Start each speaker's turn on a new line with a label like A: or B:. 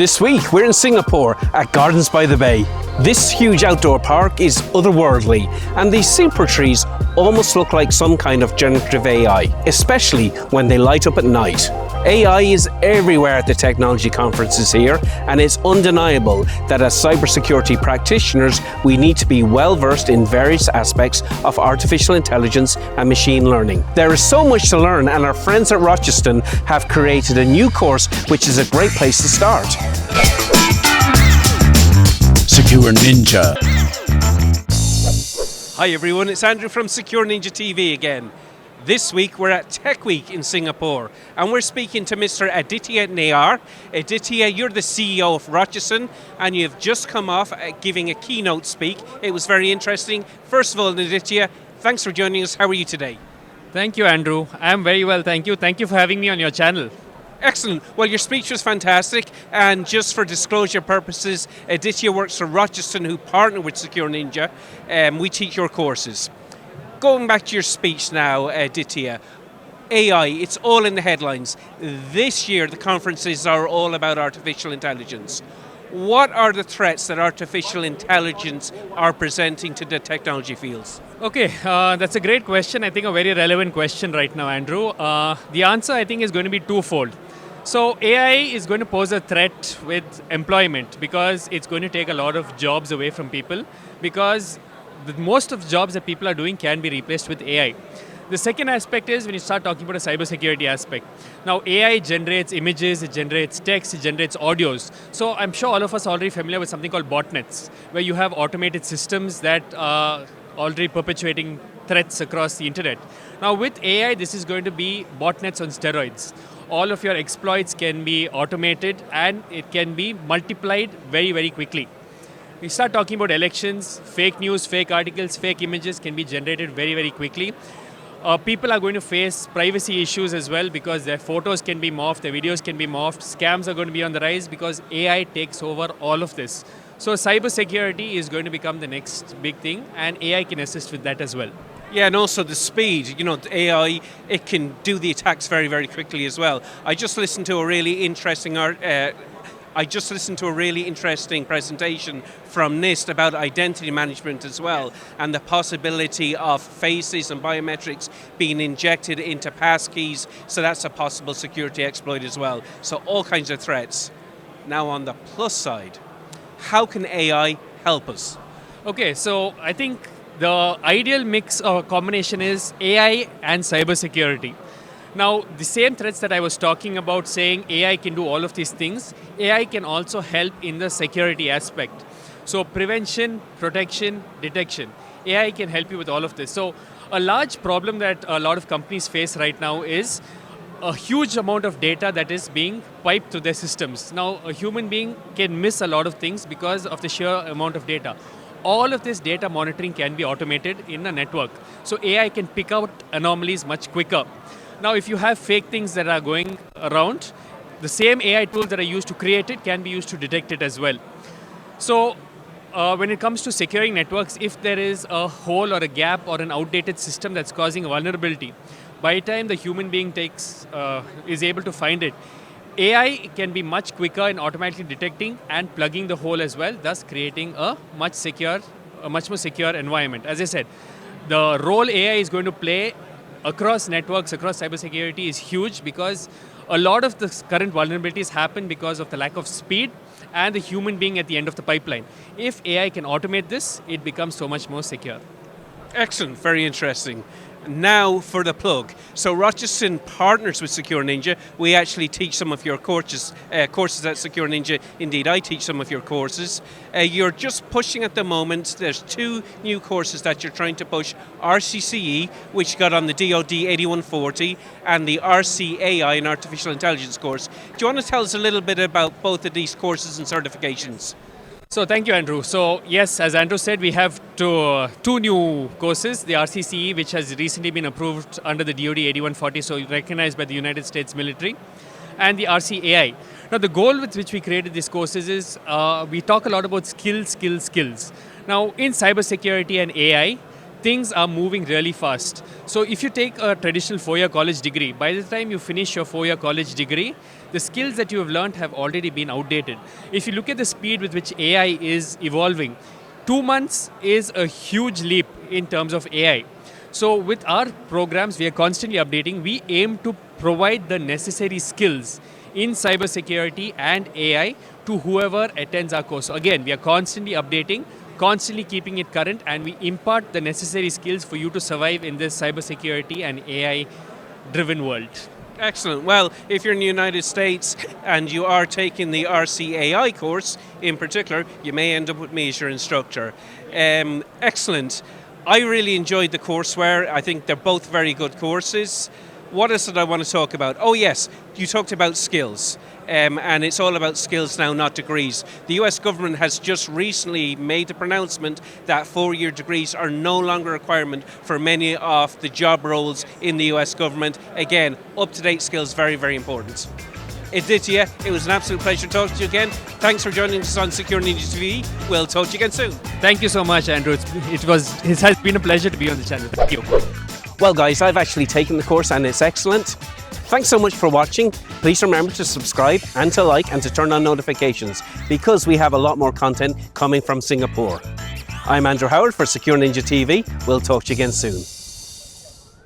A: This week, we're in Singapore at Gardens by the Bay. This huge outdoor park is otherworldly, and these super trees almost look like some kind of generative AI, especially when they light up at night. AI is everywhere at the technology conferences here, and it's undeniable that as cybersecurity practitioners, we need to be well versed in various aspects of artificial intelligence and machine learning. There is so much to learn, and our friends at Rocheston have created a new course, which is a great place to start.
B: Secure Ninja.
A: Hi everyone, it's Andrew from SecureNinjaTV again. This week we're at Tech Week in Singapore and we're speaking to Mr. Aditya Nair. Aditya, you're the CEO of Rocheston and you've just come off giving a keynote speak. It was very interesting. First of all, Aditya, thanks for joining us. How are you today?
C: Thank you, Andrew. I'm very well, thank you. Thank you for having me on your channel.
A: Excellent. Well, your speech was fantastic, and just for disclosure purposes, Aditya works for Rocheston, who partner with Secure Ninja. We teach your courses. Going back to your speech now, Aditya, AI, it's all in the headlines. This year, the conferences are all about artificial intelligence. What are the threats that artificial intelligence are presenting to the technology fields?
C: Okay, that's a great question. I think a very relevant question right now, Andrew. The answer, I think, is going to be twofold. So AI is going to pose a threat with employment because it's going to take a lot of jobs away from people because most of the jobs that people are doing can be replaced with AI. The second aspect is when you start talking about a cybersecurity aspect. Now AI generates images, it generates text, it generates audios. So I'm sure all of us are already familiar with something called botnets, where you have automated systems that are already perpetuating threats across the internet. Now with AI, this is going to be botnets on steroids. All of your exploits can be automated and it can be multiplied very, very quickly. We start talking about elections, fake news, fake articles, fake images can be generated very, very quickly. People are going to face privacy issues as well because their photos can be morphed, their videos can be morphed, scams are going to be on the rise because AI takes over all of this. So cybersecurity is going to become the next big thing and AI can assist with that as well.
A: Yeah, and also the speed, the AI, it can do the attacks very, very quickly as well. I just listened to a really interesting presentation from NIST about identity management as well, and the possibility of faces and biometrics being injected into passkeys, so that's a possible security exploit as well. So all kinds of threats. Now on the plus side, how can AI help us?
C: Okay, so I think the ideal mix or combination is AI and cybersecurity. Now, the same threats that I was talking about saying AI can do all of these things, AI can also help in the security aspect. So prevention, protection, detection. AI can help you with all of this. So a large problem that a lot of companies face right now is a huge amount of data that is being piped through their systems. Now, a human being can miss a lot of things because of the sheer amount of data. All of this data monitoring can be automated in a network. So AI can pick out anomalies much quicker. Now, if you have fake things that are going around, the same AI tools that are used to create it can be used to detect it as well. So when it comes to securing networks, if there is a hole or a gap or an outdated system that's causing a vulnerability, by the time the human being is able to find it, AI can be much quicker in automatically detecting and plugging the hole as well, thus creating a much more secure environment. As I said, the role AI is going to play across networks, across cybersecurity is huge because a lot of the current vulnerabilities happen because of the lack of speed and the human being at the end of the pipeline. If AI can automate this, it becomes so much more secure.
A: Excellent, very interesting. Now for the plug. So Rocheston partners with Secure Ninja. We actually teach some of your courses at Secure Ninja. Indeed, I teach some of your courses. You're just pushing at the moment. There's 2 new courses that you're trying to push. RCCE, which got on the DoD 8140, and the RCAI, an artificial intelligence course. Do you want to tell us a little bit about both of these courses and certifications?
C: So thank you, Andrew. So yes, as Andrew said, we have two new courses, the RCCE, which has recently been approved under the DoD 8140, so recognized by the United States military, and the RCAI. Now the goal with which we created these courses is, we talk a lot about skills. Now in cybersecurity and AI, things are moving really fast. So if you take a traditional 4-year college degree, by the time you finish your 4-year college degree, the skills that you have learned have already been outdated. If you look at the speed with which AI is evolving, 2 months is a huge leap in terms of AI. So with our programs, we are constantly updating. We aim to provide the necessary skills in cybersecurity and AI to whoever attends our course. So again, we are constantly updating, constantly keeping it current, and we impart the necessary skills for you to survive in this cybersecurity and AI-driven world.
A: Excellent. Well, if you're in the United States and you are taking the RCAI course in particular, you may end up with me as your instructor. Excellent. I really enjoyed the courseware. I think they're both very good courses. What else did I want to talk about? Oh yes, you talked about skills. And it's all about skills now, not degrees. The US government has just recently made the pronouncement that 4-year degrees are no longer a requirement for many of the job roles in the US government. Again, up-to-date skills, very, very important. Aditya, it was an absolute pleasure talking to you again. Thanks for joining us on SecureNinjaTV. We'll talk to you again soon.
C: Thank you so much, Andrew. It has been a pleasure to be on the channel. Thank you.
A: Well guys, I've actually taken the course and it's excellent. Thanks so much for watching. Please remember to subscribe and to like and to turn on notifications because we have a lot more content coming from Singapore. I'm Andrew Howard for SecureNinjaTV. We'll talk to you again soon.